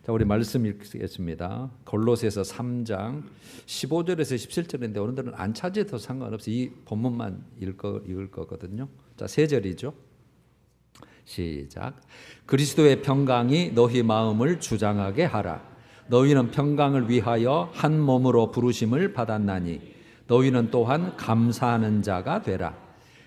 자, 우리 말씀 읽겠습니다. 골로새서 3장 15절에서 17절인데 오늘은 안 찾아도 상관없이 이 본문만 읽을 거거든요. 자, 3절이죠. 시작. 그리스도의 평강이 너희 마음을 주장하게 하라. 너희는 평강을 위하여 한 몸으로 부르심을 받았나니 너희는 또한 감사하는 자가 되라.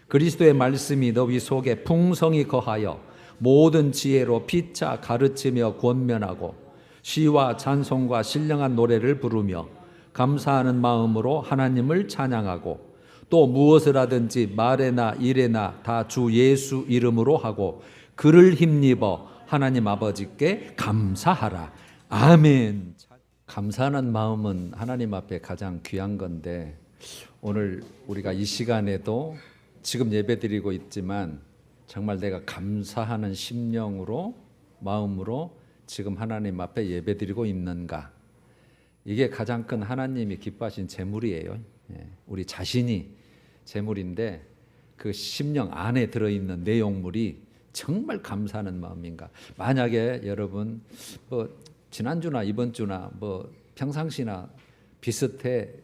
그리스도의 말씀이 너희 속에 풍성히 거하여 모든 지혜로 피차 가르치며 권면하고 시와 찬송과 신령한 노래를 부르며 감사하는 마음으로 하나님을 찬양하고 또 무엇을 하든지 말에나 일에나 다 주 예수 이름으로 하고 그를 힘입어 하나님 아버지께 감사하라. 아멘. 감사하는 마음은 하나님 앞에 가장 귀한 건데 오늘 우리가 이 시간에도 지금 예배드리고 있지만 정말 내가 감사하는 심령으로 마음으로 지금 하나님 앞에 예배드리고 있는가? 이게 가장 큰 하나님이 기뻐하신 제물이에요. 우리 자신이 제물인데 그 심령 안에 들어있는 내용물이 정말 감사하는 마음인가? 만약에 여러분 뭐 지난주나 이번 주나 뭐 평상시나 비슷해라고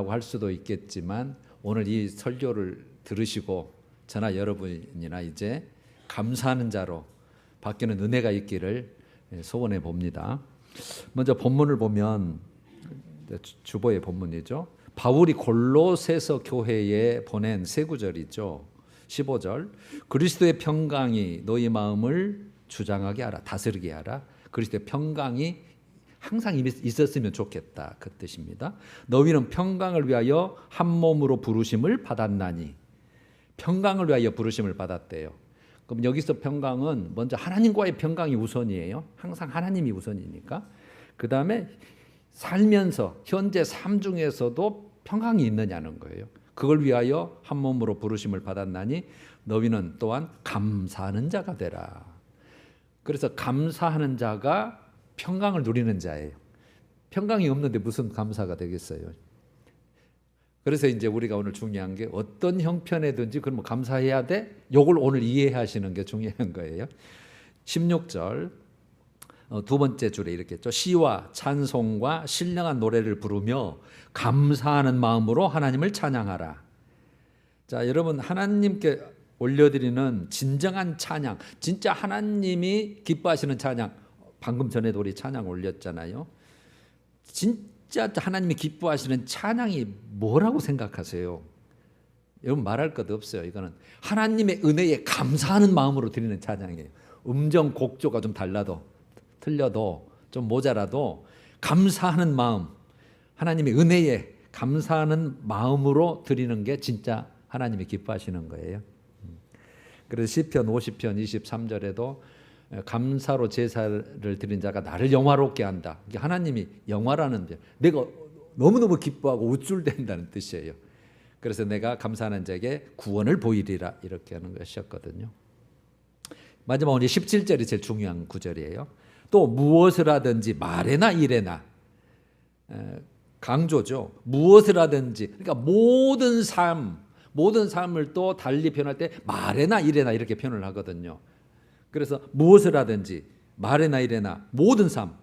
할 수도 있겠지만 오늘 이 설교를 들으시고 저나 여러분이나 이제 감사하는 자로 바뀌는 은혜가 있기를 소원해 봅니다. 먼저 본문을 보면 주보의 본문이죠. 바울이 골로새서 교회에 보낸 세 구절이죠. 15절. 그리스도의 평강이 너희 마음을 주장하게 하라. 다스리게 하라. 그리스도의 평강이 항상 있었으면 좋겠다. 그 뜻입니다. 너희는 평강을 위하여 한 몸으로 부르심을 받았나니. 평강을 위하여 부르심을 받았대요. 그럼 여기서 평강은 먼저 하나님과의 평강이 우선이에요. 항상 하나님이 우선이니까. 그 다음에 살면서 현재 삶 중에서도 평강이 있느냐는 거예요. 그걸 위하여 한 몸으로 부르심을 받았나니 너희는 또한 감사하는 자가 되라. 그래서 감사하는 자가 평강을 누리는 자예요. 평강이 없는데 무슨 감사가 되겠어요? 그래서 이제 우리가 오늘 중요한 게 어떤 형편에든지 그럼 감사해야 돼? 이걸 오늘 이해하시는 게 중요한 거예요. 16절 두 번째 줄에 이렇게 했죠. 시와 찬송과 신령한 노래를 부르며 감사하는 마음으로 하나님을 찬양하라. 자, 여러분 하나님께 올려드리는 진정한 찬양, 진짜 하나님이 기뻐하시는 찬양. 방금 전에도 우리 찬양 올렸잖아요. 진짜 하나님이 기뻐하시는 찬양이 뭐라고 생각하세요? 여러분 말할 것 없어요. 이거는 하나님의 은혜에 감사하는 마음으로 드리는 찬양이에요. 음정 곡조가 좀 달라도 틀려도 좀 모자라도 감사하는 마음, 하나님의 은혜에 감사하는 마음으로 드리는 게 진짜 하나님이 기뻐하시는 거예요. 그래서 시편 50편 23절에도 감사로 제사를 드린 자가 나를 영화롭게 한다. 이게 하나님이 영화라는 데 내가 너무너무 기뻐하고 우쭐댄다는 뜻이에요. 그래서 내가 감사하는 자에게 구원을 보이리라 이렇게 하는 것이었거든요. 마지막으로 17절이 제일 중요한 구절이에요. 또 무엇을 하든지 말에나 일에나 강조죠. 무엇을 하든지 그러니까 모든 삶을 또 달리 표현할 때 말에나 일에나 이렇게 표현을 하거든요. 그래서 무엇을 하든지 말에나 일에나 모든 삶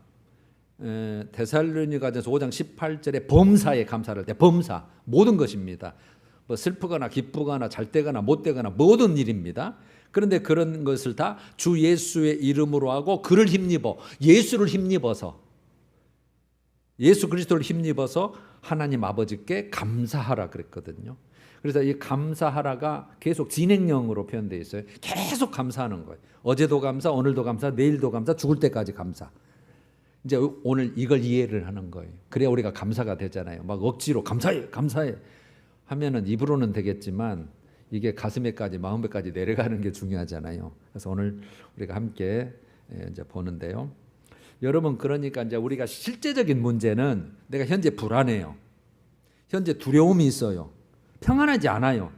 데살로니가전서 5장 18절에 범사에 감사를 할 때 범사 모든 것입니다. 뭐 슬프거나 기쁘거나 잘되거나 못되거나 모든 일입니다. 그런데 그런 것을 다 주 예수의 이름으로 하고 그를 힘입어 예수를 힘입어서 예수 그리스도를 힘입어서 하나님 아버지께 감사하라 그랬거든요. 그래서 이 감사하라가 계속 진행형으로 표현되어 있어요. 계속 감사하는 거예요. 어제도 감사, 오늘도 감사, 내일도 감사, 죽을 때까지 감사. 이제 오늘 이걸 이해를 하는 거예요. 그래야 우리가 감사가 되잖아요. 막 억지로 감사해, 감사해 하면은 입으로는 되겠지만 이게 가슴에까지 마음에까지 내려가는 게 중요하잖아요. 그래서 오늘 우리가 함께 이제 보는데요. 여러분 그러니까 이제 우리가 실제적인 문제는 내가 현재 불안해요. 현재 두려움이 있어요. 평안하지 않아요.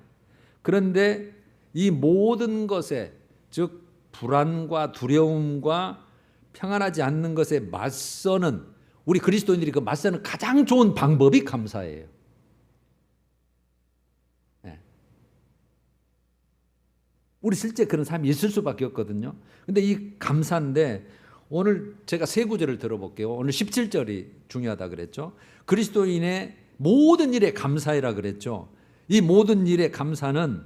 그런데 이 모든 것에 즉 불안과 두려움과 평안하지 않는 것에 맞서는 우리 그리스도인들이 그 맞서는 가장 좋은 방법이 감사예요. 네. 우리 실제 그런 삶이 있을 수밖에 없거든요. 근데 이 감사인데 오늘 제가 세 구절을 들어볼게요. 오늘 17절이 중요하다 그랬죠. 그리스도인의 모든 일에 감사해라 그랬죠. 이 모든 일에 감사는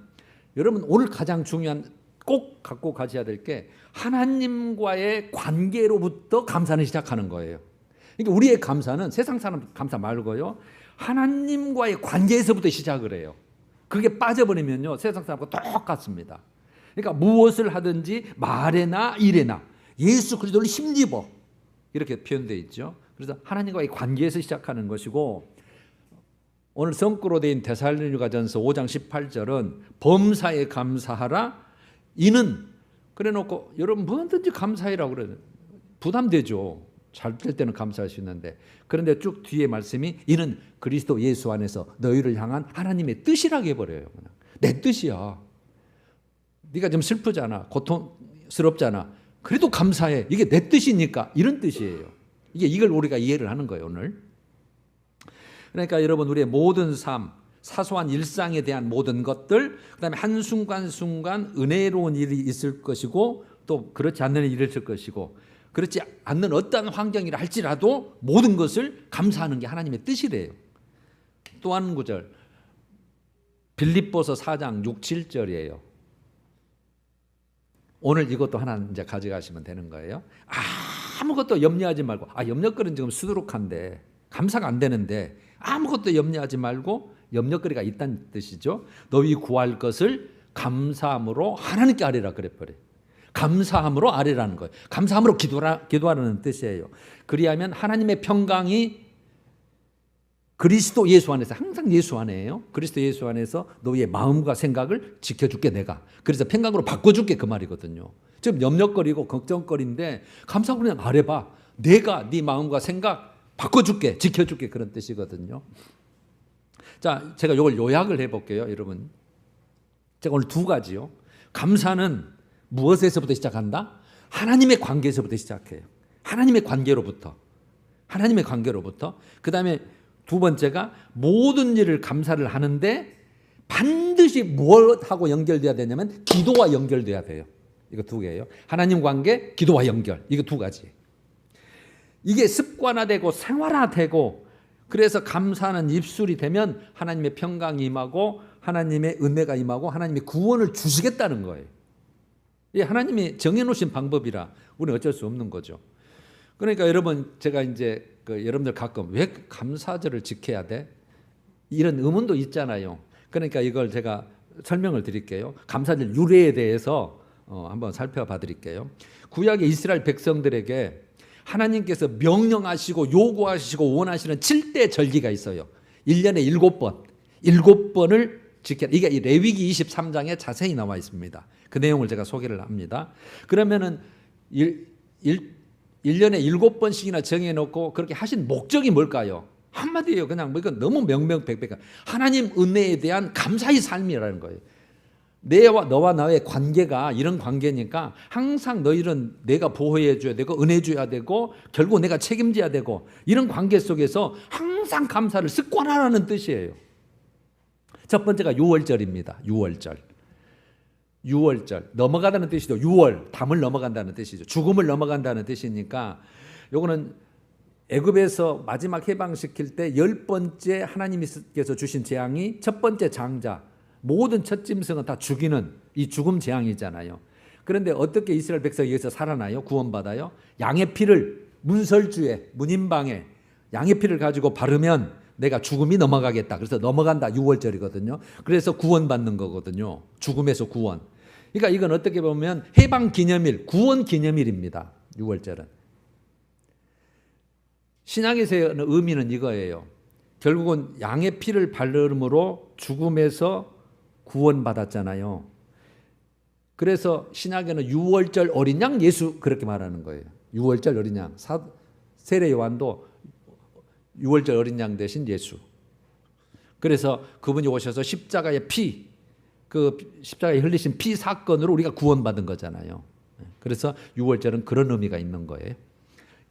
여러분 오늘 가장 중요한 꼭 갖고 가셔야 될 게 하나님과의 관계로부터 감사는 시작하는 거예요. 그러니까 우리의 감사는 세상 사람 감사 말고요. 하나님과의 관계에서부터 시작을 해요. 그게 빠져버리면요. 세상 사람과 똑같습니다. 그러니까 무엇을 하든지 말에나 일에나 예수 그리스도를 힘입어 이렇게 표현되어 있죠. 그래서 하나님과의 관계에서 시작하는 것이고 오늘 성구로 된 데살로니가전서 5장 18절은 범사에 감사하라 이는 그래놓고 여러분 뭐든지 감사해라고 그래요. 부담되죠. 잘 될 때는 감사할 수 있는데 그런데 쭉 뒤에 말씀이 이는 그리스도 예수 안에서 너희를 향한 하나님의 뜻이라고 해버려요. 그냥. 내 뜻이야. 네가 좀 슬프잖아. 고통스럽잖아. 그래도 감사해. 이게 내 뜻이니까 이런 뜻이에요. 이걸 우리가 이해를 하는 거예요. 오늘. 그러니까 여러분 우리의 모든 삶 사소한 일상에 대한 모든 것들 그다음에 한순간순간 은혜로운 일이 있을 것이고 또 그렇지 않는 일이 있을 것이고 그렇지 않는 어떠한 환경이라 할지라도 모든 것을 감사하는 게 하나님의 뜻이래요. 또 한 구절 빌립보서 4장 6, 7절이에요. 오늘 이것도 하나 이제 가져가시면 되는 거예요. 아무것도 염려하지 말고 염려거리는 지금 수두룩한데 감사가 안 되는데 아무것도 염려하지 말고 염려거리가 있다는 뜻이죠. 너희 구할 것을 감사함으로 하나님께 아뢰라 그랬버려요. 감사함으로 아뢰라는 거예요. 감사함으로 기도하라는 뜻이에요. 그리하면 하나님의 평강이 그리스도 예수 안에서 항상 예수 안에요. 그리스도 예수 안에서 너희의 마음과 생각을 지켜줄게 내가. 그래서 평강으로 바꿔줄게 그 말이거든요. 지금 염려거리고 걱정거리인데 감사함으로 그냥 아뢰봐. 내가 네 마음과 생각 바꿔줄게 지켜줄게 그런 뜻이거든요. 자, 제가 이걸 요약을 해볼게요. 여러분 제가 오늘 두 가지요. 감사는 무엇에서부터 시작한다? 하나님의 관계에서부터 시작해요. 하나님의 관계로부터 그 다음에 두 번째가 모든 일을 감사를 하는데 반드시 무엇하고 연결돼야 되냐면 기도와 연결돼야 돼요. 이거 두 개예요. 하나님 관계, 기도와 연결. 이거 두 가지. 이게 습관화되고 생활화되고 그래서 감사하는 입술이 되면 하나님의 평강이 임하고 하나님의 은혜가 임하고 하나님의 구원을 주시겠다는 거예요. 이게 하나님이 정해놓으신 방법이라 우리는 어쩔 수 없는 거죠. 그러니까 여러분 제가 이제 여러분들 가끔 왜 감사절을 지켜야 돼? 이런 의문도 있잖아요. 그러니까 이걸 제가 설명을 드릴게요. 감사절 유래에 대해서 한번 살펴봐 드릴게요. 구약의 이스라엘 백성들에게 하나님께서 명령하시고 요구하시고 원하시는 7대 절기가 있어요. 1년에 7번을 지켜라. 이게 레위기 23장에 자세히 나와 있습니다. 그 내용을 제가 소개를 합니다. 그러면은 1년에 7번씩이나 정해놓고 그렇게 하신 목적이 뭘까요? 한마디예요. 그냥 이건 너무 명명백백. 하나님 은혜에 대한 감사의 삶이라는 거예요. 너와 나의 관계가 이런 관계니까 항상 너희는 내가 보호해 줘야 되고 은혜 줘야 되고 결국 내가 책임져야 되고 이런 관계 속에서 항상 감사를 습관화하는 뜻이에요. 첫 번째가 유월절입니다. 유월절 넘어가다는 뜻이죠. 유월 담을 넘어간다는 뜻이죠. 죽음을 넘어간다는 뜻이니까 요거는 애굽에서 마지막 해방시킬 때 10번째 하나님께서 주신 재앙이 첫 번째 장자 모든 첫 짐승은 다 죽이는 이 죽음 재앙이잖아요. 그런데 어떻게 이스라엘 백성이 여기서 살아나요? 구원받아요? 양의 피를 문설주에 문인방에 양의 피를 가지고 바르면 내가 죽음이 넘어가겠다. 그래서 넘어간다. 유월절이거든요. 그래서 구원받는 거거든요. 죽음에서 구원. 그러니까 이건 어떻게 보면 해방기념일, 구원기념일입니다. 유월절은. 신약에서의 의미는 이거예요. 결국은 양의 피를 바르므로 죽음에서 구원받았잖아요. 그래서 신약에는 유월절 어린 양 예수 그렇게 말하는 거예요. 유월절 어린 양. 세례 요한도 유월절 어린 양 대신 예수. 그래서 그분이 오셔서 십자가의 피, 그 십자가에 흘리신 피 사건으로 우리가 구원받은 거잖아요. 그래서 유월절은 그런 의미가 있는 거예요.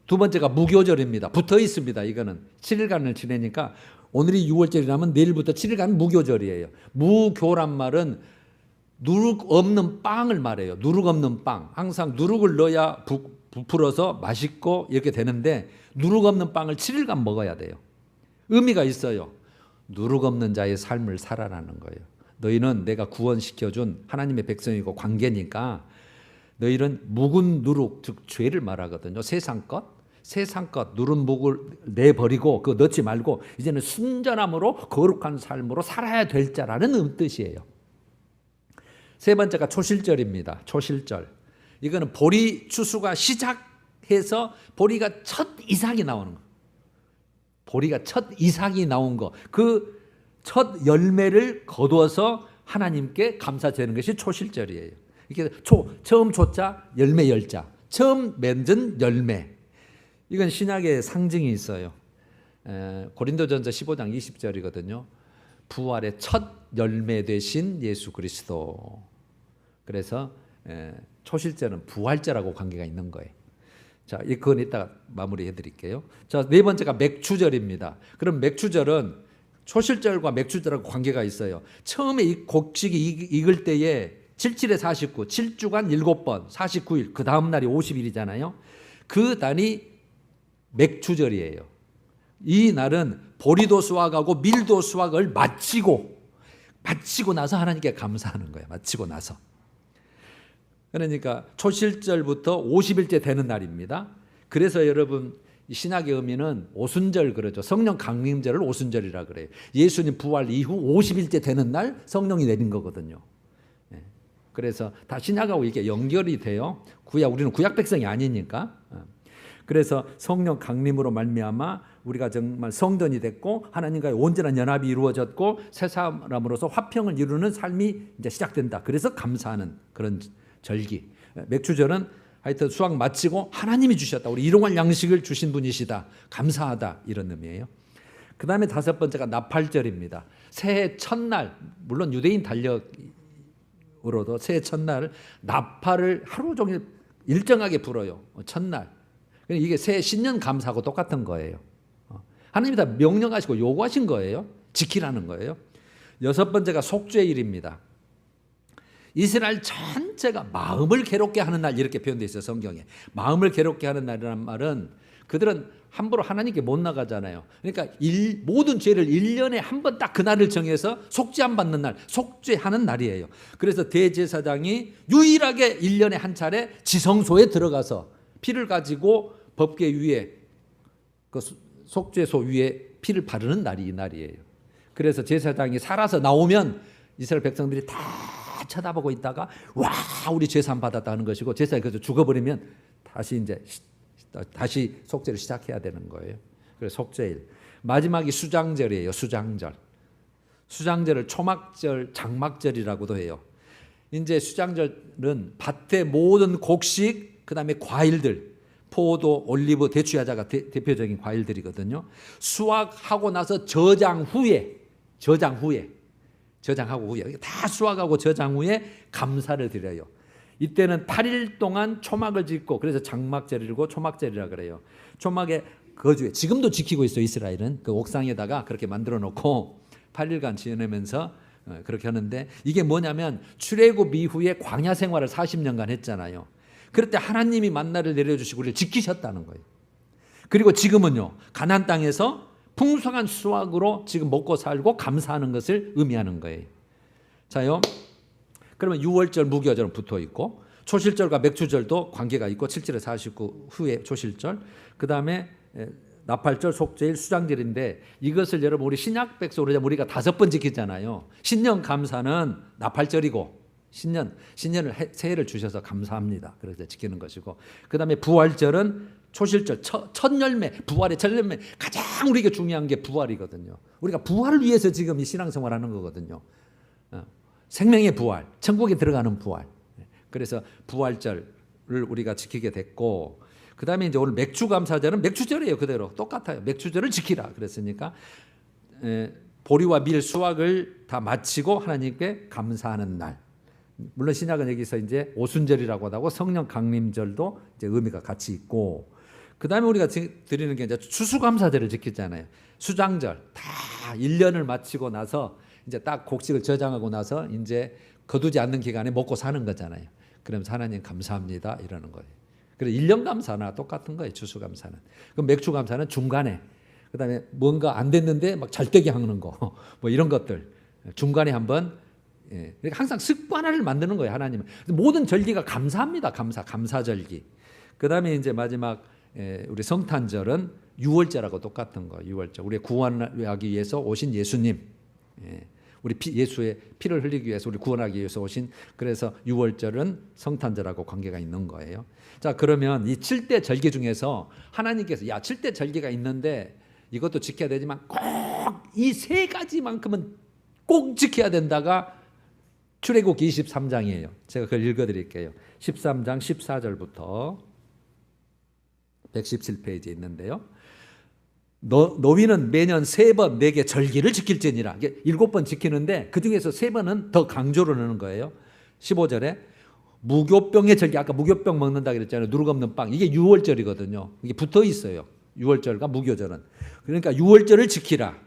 두 번째가 무교절입니다. 붙어 있습니다. 이거는 7일간을 지내니까 오늘이 6월절이라면 내일부터 7일간 무교절이에요. 무교란 말은 누룩 없는 빵을 말해요. 누룩 없는 빵. 항상 누룩을 넣어야 부풀어서 맛있고 이렇게 되는데 누룩 없는 빵을 7일간 먹어야 돼요. 의미가 있어요. 누룩 없는 자의 삶을 살아라는 거예요. 너희는 내가 구원시켜준 하나님의 백성이고 관계니까 너희는 묵은 누룩, 즉 죄를 말하거든요. 세상 것 누른 묵을 내버리고 그거 넣지 말고 이제는 순전함으로 거룩한 삶으로 살아야 될 자라는 뜻이에요. 세 번째가 초실절입니다. 초실절. 이거는 보리 추수가 시작해서 보리가 첫 이삭이 나오는 거. 보리가 첫 이삭이 나온 거. 그 첫 열매를 거두어서 하나님께 감사드리는 것이 초실절이에요. 이게 처음 초자, 열매 열자. 처음 맺은 열매. 이건 신약의 상징이 있어요. 고린도전서 15장 20절이거든요. 부활의 첫 열매 되신 예수 그리스도. 그래서 초실절은 부활절하고 관계가 있는 거예요. 자, 그건 이따가 마무리해 드릴게요. 자, 네 번째가 맥추절입니다. 그럼 맥추절은 초실절과 맥추절하고 관계가 있어요. 처음에 이 곡식이 익을 때에 77에 49, 7주간 7번, 49일, 그 다음 날이 50일이잖아요. 그 단이 맥추절이에요. 이 날은 보리도 수확하고 밀도 수확을 마치고 나서 하나님께 감사하는 거예요. 마치고 나서. 그러니까 초실절부터 50일째 되는 날입니다. 그래서 여러분 신약의 의미는 오순절 그러죠. 성령 강림절을 오순절이라 그래요. 예수님 부활 이후 50일째 되는 날 성령이 내린 거거든요. 그래서 다 신약하고 이게 연결이 돼요. 우리는 구약 백성이 아니니까. 그래서 성령 강림으로 말미암아 우리가 정말 성전이 됐고 하나님과의 온전한 연합이 이루어졌고 새 사람으로서 화평을 이루는 삶이 이제 시작된다. 그래서 감사하는 그런 절기. 맥추절은 하여튼 수확 마치고 하나님이 주셨다. 우리 일용할 양식을 주신 분이시다. 감사하다. 이런 의미예요. 그 다음에 다섯 번째가 나팔절입니다. 새해 첫날, 물론 유대인 달력으로도 새해 첫날 나팔을 하루 종일 일정하게 불어요. 첫날. 이게 새해 신년 감사하고 똑같은 거예요. 하나님이 다 명령하시고 요구하신 거예요. 지키라는 거예요. 여섯 번째가 속죄일입니다. 이스라엘 전체가 마음을 괴롭게 하는 날 이렇게 표현되어 있어요. 성경에. 마음을 괴롭게 하는 날이라는 말은 그들은 함부로 하나님께 못 나가잖아요. 그러니까 모든 죄를 1년에 한 번 딱 그날을 정해서 속죄함 받는 날, 속죄하는 날이에요. 그래서 대제사장이 유일하게 1년에 한 차례 지성소에 들어가서 피를 가지고 법궤 위에 그 속죄소 위에 피를 바르는 날이 이 날이에요. 그래서 제사장이 살아서 나오면 이스라엘 백성들이 다 쳐다보고 있다가 와 우리 죄산 받았다 하는 것이고 제사장이 그래서 죽어버리면 다시 속죄를 시작해야 되는 거예요. 그래서 속죄일. 마지막이 수장절이에요. 수장절. 수장절을 초막절, 장막절이라고도 해요. 이제 수장절은 밭의 모든 곡식, 그다음에 과일들, 포도, 올리브, 대추, 야자가 대표적인 과일들이거든요. 수확하고 나서 저장 후에 다 수확하고 저장 후에 감사를 드려요. 이때는 8일 동안 초막을 짓고 그래서 장막절이고 초막절이라 그래요. 초막의 거주에 지금도 지키고 있어요. 이스라엘은 그 옥상에다가 그렇게 만들어 놓고 8일간 지내면서 그렇게 하는데 이게 뭐냐면 출애굽 이후에 광야 생활을 40년간 했잖아요. 그럴 때 하나님이 만나를 내려주시고 우리를 지키셨다는 거예요. 그리고 지금은요. 가나안 땅에서 풍성한 수확으로 지금 먹고 살고 감사하는 것을 의미하는 거예요. 자요. 그러면 6월절 무교절은 붙어 있고 초실절과 맥추절도 관계가 있고 7절에 49 후에 초실절. 그다음에 나팔절, 속죄일, 수장절인데 이것을 여러분 우리 신약 백성으로 우리가 5번 지키잖아요. 신년 감사는 나팔절이고 신년을 새해를 주셔서 감사합니다. 그래서 지키는 것이고 그다음에 부활절은 초실절 첫 열매, 부활의 첫 열매 가장 우리에게 중요한 게 부활이거든요. 우리가 부활을 위해서 지금 이 신앙생활하는 거거든요. 생명의 부활, 천국에 들어가는 부활. 그래서 부활절을 우리가 지키게 됐고 그다음에 이제 오늘 맥추감사절은 맥추절이에요. 그대로 똑같아요. 맥추절을 지키라 그랬으니까 보리와 밀 수확을 다 마치고 하나님께 감사하는 날. 물론 신약은 여기서 이제 오순절이라고 하고 성령 강림절도 이제 의미가 같이 있고 그다음에 우리가 드리는 게 이제 추수감사절을 지키잖아요. 수장절 다 1년을 마치고 나서 이제 딱 곡식을 저장하고 나서 이제 거두지 않는 기간에 먹고 사는 거잖아요. 그러면서 하나님 감사합니다 이러는 거예요. 그래서 1년 감사나 똑같은 거예요. 추수감사는. 그럼 맥주감사는 중간에, 그다음에 뭔가 안 됐는데 막 잘되게 하는 거, 뭐 이런 것들 중간에 한번. 그러니까 항상 습관화를 만드는 거예요. 하나님은 모든 절기가 감사합니다. 감사절기. 그다음에 이제 마지막 우리 성탄절은 유월절하고 똑같은 거. 유월절. 우리 구원하기 위해서 오신 예수님. 우리 예수의 피를 흘리기 위해서 우리 구원하기 위해서 오신, 그래서 유월절은 성탄절하고 관계가 있는 거예요. 자, 그러면 이 7대 절기 중에서 하나님께서 7대 절기가 있는데 이것도 지켜야 되지만 꼭 이 세 가지만큼은 꼭 지켜야 된다가 출애굽기 23장이에요. 제가 그걸 읽어드릴게요. 13장 14절부터 117페이지에 있는데요. 너희는 매년 3번 내게 절기를 지킬지니라. 7번 지키는데 그중에서 3번은 더 강조를 하는 거예요. 15절에 무교병의 절기, 아까 무교병 먹는다 그랬잖아요. 누룩 없는 빵. 이게 유월절이거든요. 이게 붙어 있어요. 유월절과 무교절은. 그러니까 유월절을 지키라.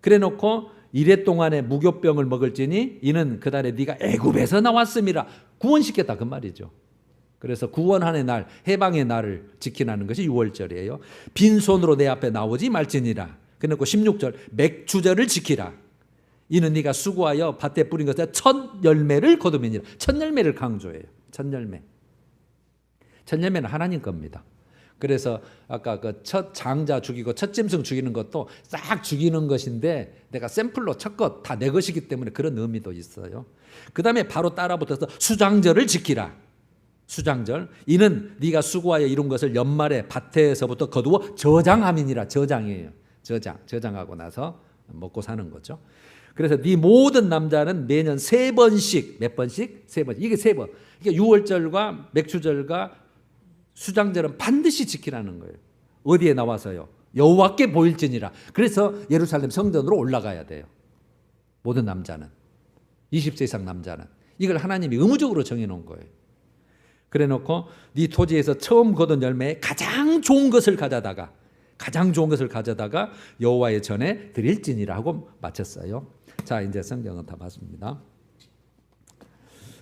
그래 놓고 이래 동안에 무교병을 먹을지니 이는 그날에 네가 애굽에서 나왔음이라. 구원시켰다 그 말이죠. 그래서 구원하는 날, 해방의 날을 지키라는 것이 유월절이에요. 빈손으로 내 앞에 나오지 말지니라. 그래놓고 16절 맥주절을 지키라. 이는 네가 수고하여 밭에 뿌린 것에 첫 열매를 거두미니라. 첫 열매를 강조해요. 첫 열매. 첫 열매는 하나님 겁니다. 그래서 아까 그 첫 장자 죽이고 첫 짐승 죽이는 것도 싹 죽이는 것인데 내가 샘플로 첫 것 다 내 것이기 때문에 그런 의미도 있어요. 그 다음에 바로 따라붙어서 수장절을 지키라. 수장절. 이는 네가 수고하여 이룬 것을 연말에 밭에서부터 거두어 저장함이니라. 저장이에요. 저장하고 나서 먹고 사는 거죠. 그래서 네 모든 남자는 매년 3번씩, 몇 번씩? 3번. 이게 3번. 이게 유월절과 맥주절과 수장절은 반드시 지키라는 거예요. 어디에 나와서요? 여호와께 보일지니라. 그래서 예루살렘 성전으로 올라가야 돼요. 모든 남자는. 20세 이상 남자는. 이걸 하나님이 의무적으로 정해놓은 거예요. 그래 놓고 네 토지에서 처음 거둔 열매에 가장 좋은 것을 가져다가 여호와의 전에 드릴지니라 하고 마쳤어요. 자, 이제 성경은 다 봤습니다.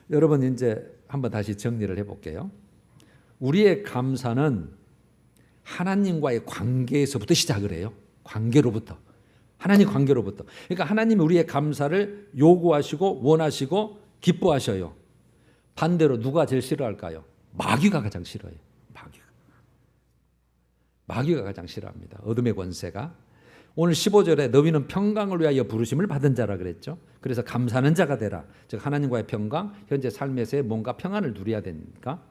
여러분 이제 한번 다시 정리를 해볼게요. 우리의 감사는 하나님과의 관계에서부터 시작을 해요. 관계로부터. 하나님 관계로부터. 그러니까 하나님이 우리의 감사를 요구하시고 원하시고 기뻐하셔요. 반대로 누가 제일 싫어할까요? 마귀가 가장 싫어해요. 마귀가 가장 싫어합니다. 어둠의 권세가. 오늘 15절에 너희는 평강을 위하여 부르심을 받은 자라 그랬죠. 그래서 감사하는 자가 되라. 즉 하나님과의 평강, 현재 삶에서의 뭔가 평안을 누려야 되니까.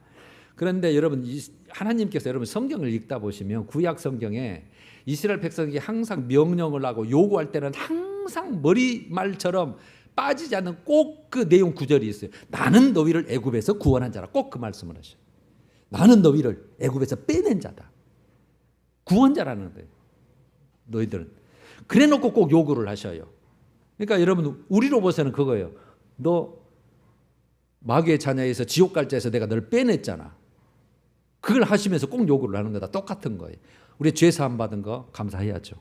그런데 여러분 하나님께서 여러분 성경을 읽다 보시면 구약 성경에 이스라엘 백성에게 항상 명령을 하고 요구할 때는 항상 머리말처럼 빠지지 않는 꼭 그 내용 구절이 있어요. 나는 너희를 애굽에서 구원한 자라. 꼭 그 말씀을 하셔요. 나는 너희를 애굽에서 빼낸 자다. 구원자라는 거예요. 너희들은. 그래 놓고 꼭 요구를 하셔요. 그러니까 여러분 우리로 봐서는 그거예요. 너 마귀의 자녀에서 지옥 갈 자에서 내가 널 빼냈잖아. 그걸 하시면서 꼭 요구를 하는 거다. 똑같은 거예요. 우리 죄 사함 받은 거 감사해야죠.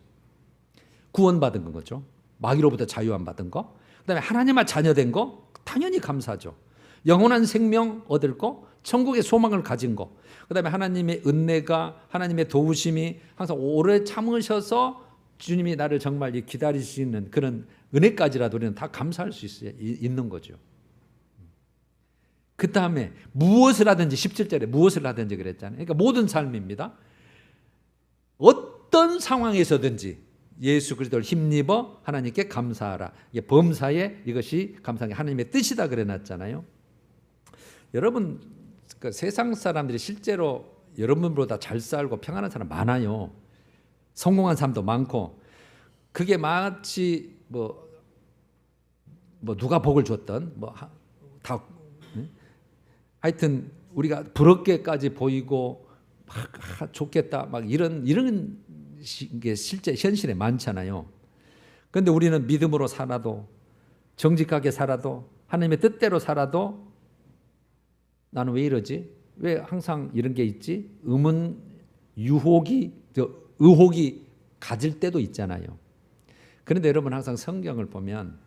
구원 받은 거죠. 마귀로부터 자유함 받은 거. 그다음에 하나님의 자녀된 거 당연히 감사죠. 영원한 생명 얻을 거, 천국의 소망을 가진 거. 그다음에 하나님의 은혜가, 하나님의 도우심이 항상 오래 참으셔서 주님이 나를 정말 기다리시는 그런 은혜까지라도 우리는 다 감사할 수 있는 거죠. 그 다음에 무엇을 하든지 17절에 무엇을 하든지 그랬잖아요. 그러니까 모든 삶입니다. 어떤 상황에서든지 예수 그리스도를 힘입어 하나님께 감사하라. 이게 범사에 이것이 감사한 게 하나님의 뜻이다 그래놨잖아요. 여러분 그 세상 사람들이 실제로 여러분보다 잘 살고 평안한 사람 많아요. 성공한 사람도 많고 그게 마치 뭐 누가 복을 줬던 다 하여튼 우리가 부럽게까지 보이고 막 좋겠다 막 이런 게 실제 현실에 많잖아요. 그런데 우리는 믿음으로 살아도 정직하게 살아도 하나님의 뜻대로 살아도 나는 왜 이러지? 왜 항상 이런 게 있지? 의혹이 가질 때도 있잖아요. 그런데 여러분 항상 성경을 보면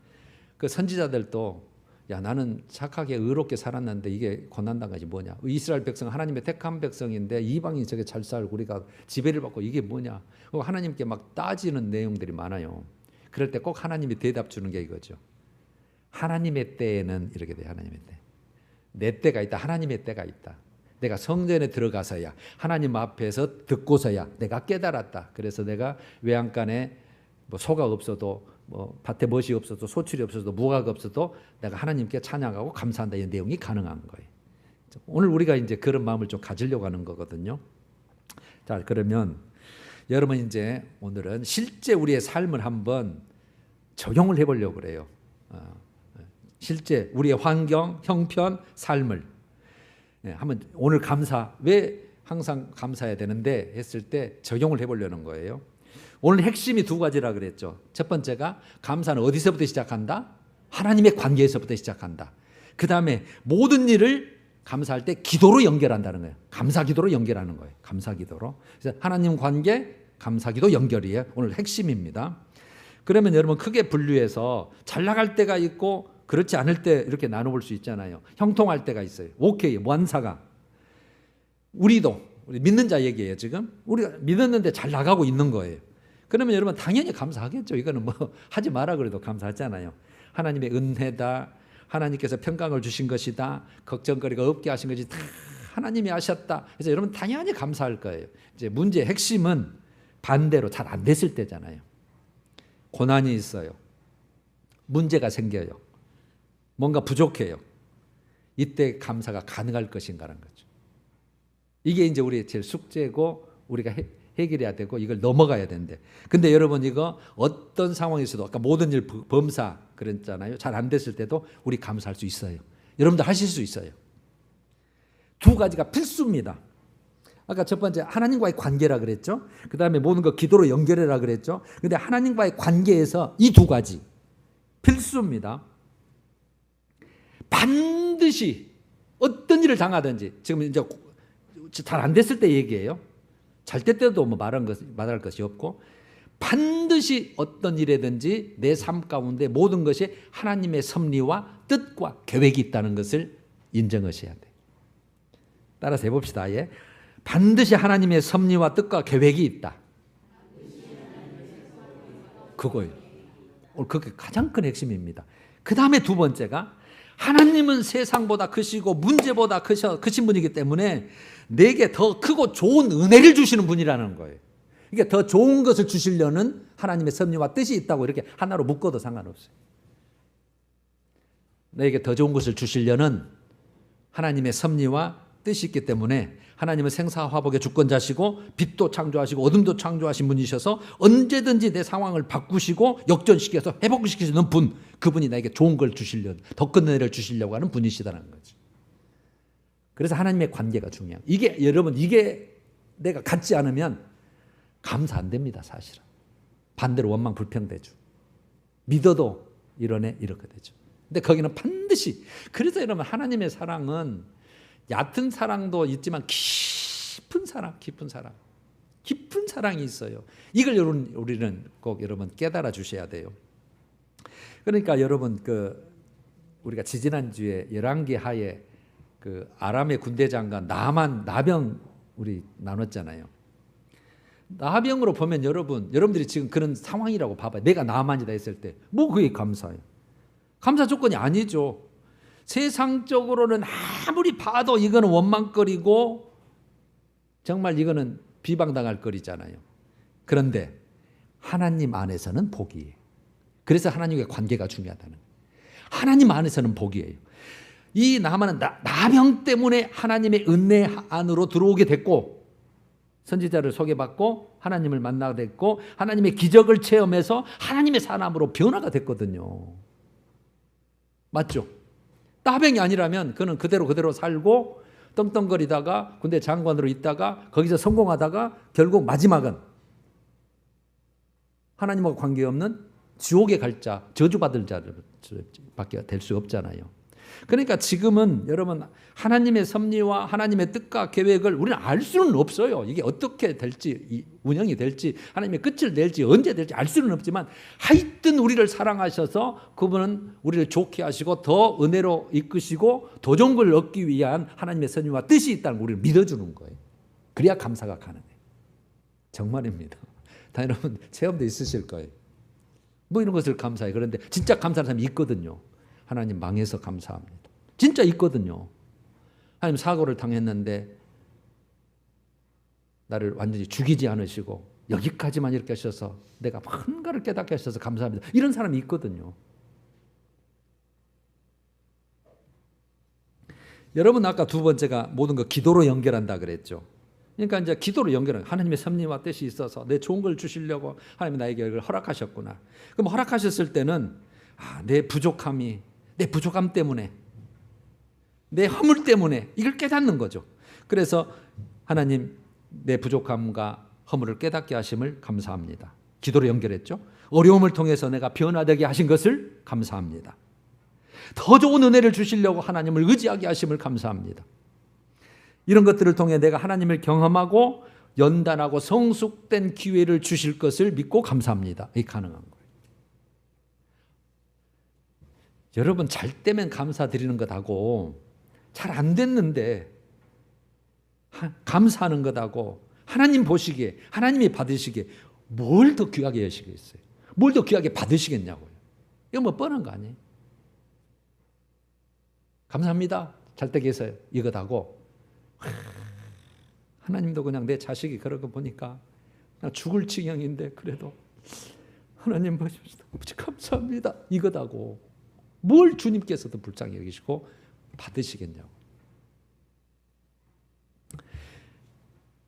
그 선지자들도 야, 나는 착하게 의롭게 살았는데 이게 고난당하지 뭐냐. 이스라엘 백성 하나님의 택한 백성인데 이방인이 저게 잘 살고 우리가 지배를 받고 이게 뭐냐. 하나님께 막 따지는 내용들이 많아요. 그럴 때 꼭 하나님이 대답 주는 게 이거죠. 하나님의 때에는 이렇게 돼요. 하나님의 때. 내 때가 있다. 하나님의 때가 있다. 내가 성전에 들어가서야 하나님 앞에서 듣고서야 내가 깨달았다. 그래서 내가 외양간에 뭐 소가 없어도 뭐 밭에 멋이 없어도 소출이 없어도 무화가 없어도 내가 하나님께 찬양하고 감사한다. 이 내용이 가능한 거예요. 오늘 우리가 이제 그런 마음을 좀 가지려고 하는 거거든요. 자, 그러면 여러분 이제 오늘은 실제 우리의 삶을 한번 적용을 해보려고 그래요. 실제 우리의 환경, 형편, 삶을 한번 오늘 감사 왜 항상 감사해야 되는데 했을 때 적용을 해보려는 거예요. 오늘 핵심이 두 가지라 그랬죠. 첫 번째가 감사는 어디서부터 시작한다? 하나님의 관계에서부터 시작한다. 그 다음에 모든 일을 감사할 때 기도로 연결한다는 거예요. 감사 기도로 연결하는 거예요. 감사 기도로. 그래서 하나님 관계, 감사 기도 연결이에요. 오늘 핵심입니다. 그러면 여러분 크게 분류해서 잘 나갈 때가 있고 그렇지 않을 때 이렇게 나눠볼 수 있잖아요. 형통할 때가 있어요. 오케이, 완사가. 우리 믿는 자 얘기예요. 지금 우리가 믿었는데 잘 나가고 있는 거예요. 그러면 여러분 당연히 감사하겠죠. 이거는 뭐 하지 마라 그래도 감사하잖아요. 하나님의 은혜다. 하나님께서 평강을 주신 것이다. 걱정거리가 없게 하신 것이 다 하나님이 하셨다. 그래서 여러분 당연히 감사할 거예요. 이제 문제의 핵심은 반대로 잘 안 됐을 때잖아요. 고난이 있어요. 문제가 생겨요. 뭔가 부족해요. 이때 감사가 가능할 것인가라는 거죠. 이게 이제 우리의 제일 숙제고 우리가 해결해야 되고 이걸 넘어가야 된대. 근데 여러분 이거 어떤 상황에서도 아까 모든 일 범사 그랬잖아요. 잘 안 됐을 때도 우리 감사할 수 있어요. 여러분들 하실 수 있어요. 두 가지가 필수입니다. 아까 첫 번째 하나님과의 관계라 그랬죠. 그 다음에 모든 거 기도로 연결해라 그랬죠. 근데 하나님과의 관계에서 이 두 가지 필수입니다. 반드시 어떤 일을 당하든지 지금 이제 잘 안 됐을 때 얘기예요. 잘 될 때도 뭐 말할 것이 없고 반드시 어떤 일이든지 내 삶 가운데 모든 것이 하나님의 섭리와 뜻과 계획이 있다는 것을 인정하셔야 돼요. 따라서 해봅시다. 예. 반드시 하나님의 섭리와 뜻과 계획이 있다. 그거예요. 오늘 그게 가장 큰 핵심입니다. 그 다음에 두 번째가 하나님은 세상보다 크시고 문제보다 크신 분이기 때문에 내게 더 크고 좋은 은혜를 주시는 분이라는 거예요. 이게 더 좋은 것을 주시려는 하나님의 섭리와 뜻이 있다고 이렇게 하나로 묶어도 상관없어요. 내게 더 좋은 것을 주시려는 하나님의 섭리와 뜻이 있기 때문에 하나님은 생사화복의 주권자시고 빛도 창조하시고 어둠도 창조하신 분이셔서 언제든지 내 상황을 바꾸시고 역전시켜서 회복시키시는 분, 그분이 나에게 좋은 걸 주시려는 더 큰 은혜를 주시려고 하는 분이시다는 거죠. 그래서 하나님의 관계가 중요해요. 이게 여러분 이게 내가 갖지 않으면 감사 안 됩니다. 사실은. 반대로 원망 불평되죠. 믿어도 이러네 이렇게 되죠. 근데 거기는 반드시 그래서 여러분 하나님의 사랑은 얕은 사랑도 있지만 깊은 사랑이 있어요. 이걸 여러분 우리는 꼭 여러분 깨달아 주셔야 돼요. 그러니까 여러분 우리가 지지난주에 열왕기 하에 아람의 군대 장관 나병 우리 나눴잖아요. 나병으로 보면 여러분들이 지금 그런 상황이라고 봐봐요. 내가 나만이다 했을 때 뭐 그게 감사해요. 감사 조건이 아니죠. 세상적으로는 아무리 봐도 이거는 원망거리고 정말 이거는 비방당할 거리잖아요. 그런데 하나님 안에서는 복이에요. 그래서 하나님과의 관계가 중요하다는 거예요. 하나님 안에서는 복이에요. 이 나만은 나병 때문에 하나님의 은혜 안으로 들어오게 됐고 선지자를 소개받고 하나님을 만나게 됐고 하나님의 기적을 체험해서 하나님의 사람으로 변화가 됐거든요. 맞죠? 나병이 아니라면 그는 그대로 살고 떵떵거리다가 군대 장관으로 있다가 거기서 성공하다가 결국 마지막은 하나님과 관계없는 지옥에 갈 자, 저주받을 자밖에 될 수 없잖아요. 그러니까 지금은 여러분 하나님의 섭리와 하나님의 뜻과 계획을 우리는 알 수는 없어요. 이게 어떻게 될지, 운영이 될지, 하나님의 끝을 낼지, 언제 될지 알 수는 없지만 하여튼 우리를 사랑하셔서 그분은 우리를 좋게 하시고 더 은혜로 이끄시고 더 좋은 걸 얻기 위한 하나님의 섭리와 뜻이 있다는 걸 우리를 믿어주는 거예요. 그래야 감사가 가능해요. 정말입니다. 다 여러분 체험도 있으실 거예요. 뭐 이런 것을 감사해. 그런데 진짜 감사하는 사람이 있거든요. 하나님 망해서 감사합니다. 진짜 있거든요. 하나님 사고를 당했는데 나를 완전히 죽이지 않으시고 여기까지만 이렇게 하셔서 내가 뭔가를 깨닫게 하셔서 감사합니다. 이런 사람이 있거든요. 여러분 아까 두 번째가 모든 거 기도로 연결한다 그랬죠. 그러니까 이제 기도로 연결한 하나님의 섭리와 뜻이 있어서 내 좋은 걸 주시려고 하나님이 나에게 이걸 허락하셨구나. 그럼 허락하셨을 때는 내 부족함이 내 부족함 때문에 내 허물 때문에 이걸 깨닫는 거죠. 그래서 하나님 내 부족함과 허물을 깨닫게 하심을 감사합니다. 기도로 연결했죠. 어려움을 통해서 내가 변화되게 하신 것을 감사합니다. 더 좋은 은혜를 주시려고 하나님을 의지하게 하심을 감사합니다. 이런 것들을 통해 내가 하나님을 경험하고 연단하고 성숙된 기회를 주실 것을 믿고 감사합니다. 이게 가능한 거예요. 여러분 잘 때면 감사드리는 것하고 잘 안 됐는데 감사하는 것하고 하나님 보시기에 하나님이 받으시기에 뭘 더 귀하게 여시겠어요? 뭘 더 귀하게 받으시겠냐고요. 이거 뭐 뻔한 거 아니에요? 감사합니다. 잘 때 계세요. 이것하고 하나님도 그냥 내 자식이 그런 거 보니까 나 죽을 지경인데 그래도 하나님 보십시오. 감사합니다. 이것하고 뭘 주님께서도 불쌍히 여기시고 받으시겠냐고.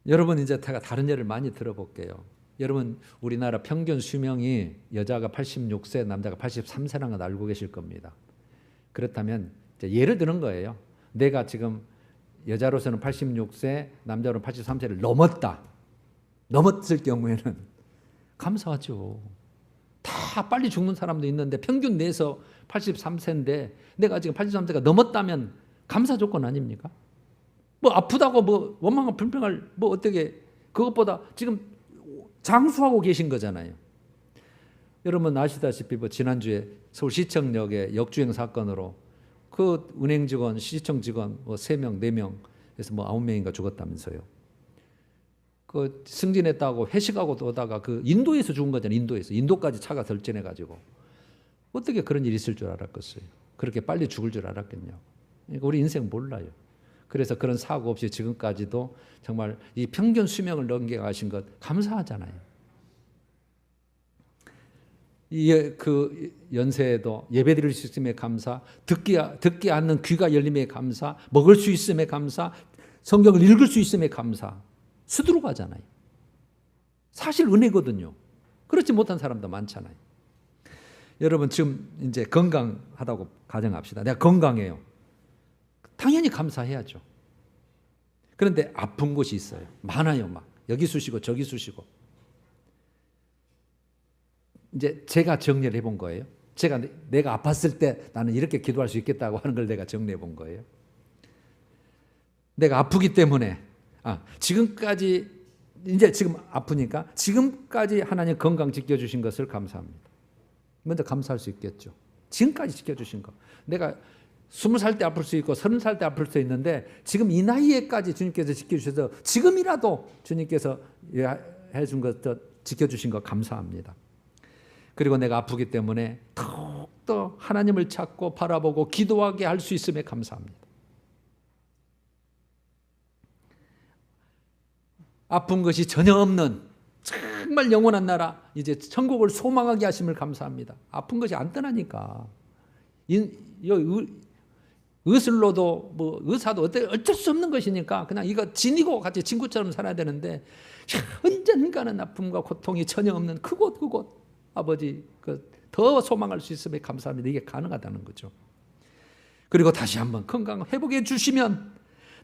여러분 이제 제가 다른 예를 많이 들어볼게요. 여러분 우리나라 평균 수명이 여자가 86세, 남자가 83세라는 건 알고 계실 겁니다. 그렇다면 이제 예를 드는 거예요. 내가 지금 여자로서는 86세, 남자로는 83세를 넘었을 경우에는 감사하죠. 다 빨리 죽는 사람도 있는데 평균 내에서 83세인데 내가 지금 83세가 넘었다면 감사 조건 아닙니까? 뭐 아프다고 뭐 원망과 불평할 뭐 어떻게 그것보다 지금 장수하고 계신 거잖아요. 여러분 아시다시피 뭐 지난주에 서울시청역의 역주행 사건으로 그 은행 직원, 시청 직원 뭐 3명, 4명에서 뭐 9명인가 죽었다면서요. 그 승진했다고 회식하고 오다가 그 인도에서 죽은 거잖아요. 인도까지 차가 설진해 가지고 어떻게 그런 일이 있을 줄 알았겠어요. 그렇게 빨리 죽을 줄 알았겠냐고. 그러니까 우리 인생 몰라요. 그래서 그런 사고 없이 지금까지도 정말 이 평균 수명을 넘겨가신 것 감사하잖아요. 그 연세에도 예배드릴 수 있음에 감사, 듣기 않는 귀가 열림에 감사, 먹을 수 있음에 감사, 성경을 읽을 수 있음에 감사. 스스로 가잖아요. 사실 은혜거든요. 그렇지 못한 사람도 많잖아요. 여러분 지금 이제 건강하다고 가정합시다. 내가 건강해요. 당연히 감사해야죠. 그런데 아픈 곳이 있어요. 많아요. 막 여기 쑤시고 저기 쑤시고. 이제 제가 정리를 해본 거예요. 내가 아팠을 때 나는 이렇게 기도할 수 있겠다고 하는 걸 내가 정리해 본 거예요. 내가 아프기 때문에 지금까지 이제 지금 아프니까 지금까지 하나님 건강 지켜주신 것을 감사합니다. 먼저 감사할 수 있겠죠. 지금까지 지켜주신 거. 내가 20살 때 아플 수 있고 30살 때 아플 수 있는데 지금 이 나이에까지 주님께서 지켜주셔서 지금이라도 주님께서 해준 것, 지켜주신 거 감사합니다. 그리고 내가 아프기 때문에 더욱더 하나님을 찾고 바라보고 기도하게 할 수 있음에 감사합니다. 아픈 것이 전혀 없는 정말 영원한 나라, 이제 천국을 소망하게 하심을 감사합니다. 아픈 것이 안 떠나니까. 의술로도 뭐 의사도 어쩔 수 없는 것이니까 그냥 이거 지니고 같이 친구처럼 살아야 되는데 언젠가는 아픔과 고통이 전혀 없는 그곳 아버지 더 소망할 수 있음에 감사합니다. 이게 가능하다는 거죠. 그리고 다시 한번 건강 회복해 주시면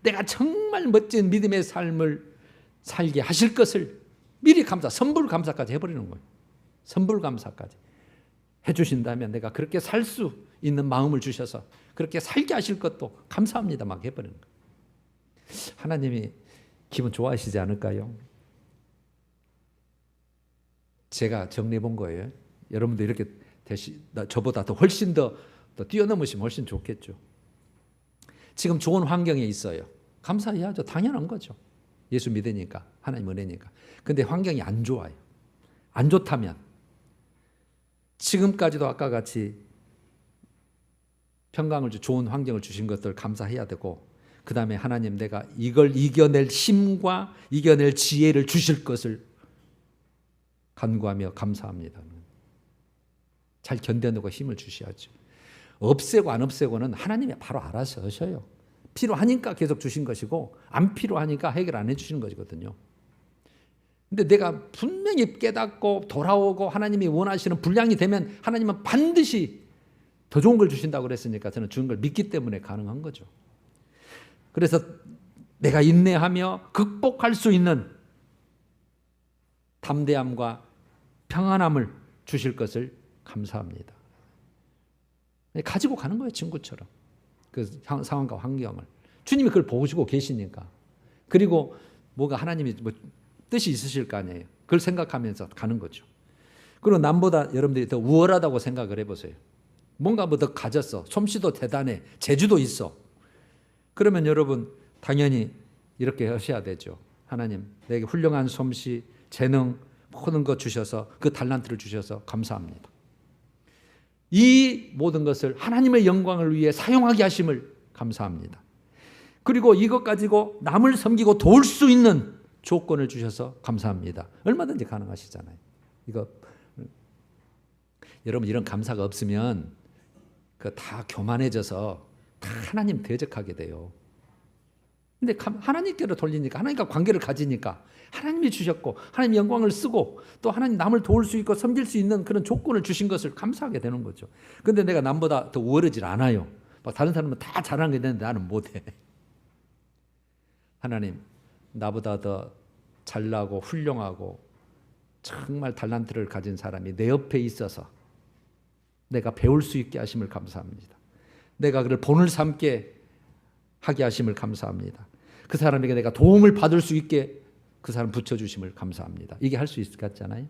내가 정말 멋진 믿음의 삶을 살게 하실 것을 미리 선불 감사까지 해버리는 거예요. 선불 감사까지 해주신다면 내가 그렇게 살 수 있는 마음을 주셔서 그렇게 살게 하실 것도 감사합니다 막 해버리는 거예요. 하나님이 기분 좋아하시지 않을까요? 제가 정리해 본 거예요. 여러분도 이렇게 저보다 더 훨씬 더 뛰어넘으시면 훨씬 좋겠죠. 지금 좋은 환경에 있어요. 감사해야죠. 당연한 거죠. 예수 믿으니까, 하나님 은혜니까. 근데 환경이 안 좋아요. 안 좋다면 지금까지도 아까 같이 평강을 좋은 환경을 주신 것들 감사해야 되고, 그 다음에 하나님 내가 이걸 이겨낼 힘과 이겨낼 지혜를 주실 것을 간구하며 감사합니다. 잘 견뎌내고 힘을 주셔야죠. 없애고 안 없애고는 하나님이 바로 알아서 하셔요. 필요하니까 계속 주신 것이고 안 필요하니까 해결 안 해주시는 것이거든요. 근데 내가 분명히 깨닫고 돌아오고 하나님이 원하시는 분량이 되면 하나님은 반드시 더 좋은 걸 주신다고 그랬으니까 저는 주는 걸 믿기 때문에 가능한 거죠. 그래서 내가 인내하며 극복할 수 있는 담대함과 평안함을 주실 것을 감사합니다. 가지고 가는 거예요. 친구처럼. 그 상황과 환경을. 주님이 그걸 보시고 계시니까. 그리고 뭐가 하나님이 뜻이 있으실 거 아니에요. 그걸 생각하면서 가는 거죠. 그리고 남보다 여러분들이 더 우월하다고 생각을 해보세요. 뭔가 뭐 더 가졌어. 솜씨도 대단해. 재주도 있어. 그러면 여러분 당연히 이렇게 하셔야 되죠. 하나님 내게 훌륭한 솜씨, 재능 모든 것 주셔서 그 달란트를 주셔서 감사합니다. 이 모든 것을 하나님의 영광을 위해 사용하게 하심을 감사합니다. 그리고 이것 가지고 남을 섬기고 도울 수 있는 조건을 주셔서 감사합니다. 얼마든지 가능하시잖아요. 이거 여러분 이런 감사가 없으면 그 다 교만해져서 다 하나님 대적하게 돼요. 근데 하나님께로 돌리니까 하나님과 관계를 가지니까 하나님이 주셨고 하나님 영광을 쓰고 또 하나님 남을 도울 수 있고 섬길 수 있는 그런 조건을 주신 것을 감사하게 되는 거죠. 근데 내가 남보다 더 우월하지 않아요. 막 다른 사람은 다 잘하는 게 있는데 나는 못해. 하나님 나보다 더 잘나고 훌륭하고 정말 달란트를 가진 사람이 내 옆에 있어서 내가 배울 수 있게 하심을 감사합니다. 내가 그를 본을 삼게 하게 하심을 감사합니다. 그 사람에게 내가 도움을 받을 수 있게 그 사람 붙여주심을 감사합니다. 이게 할 수 있을 것 같잖아요.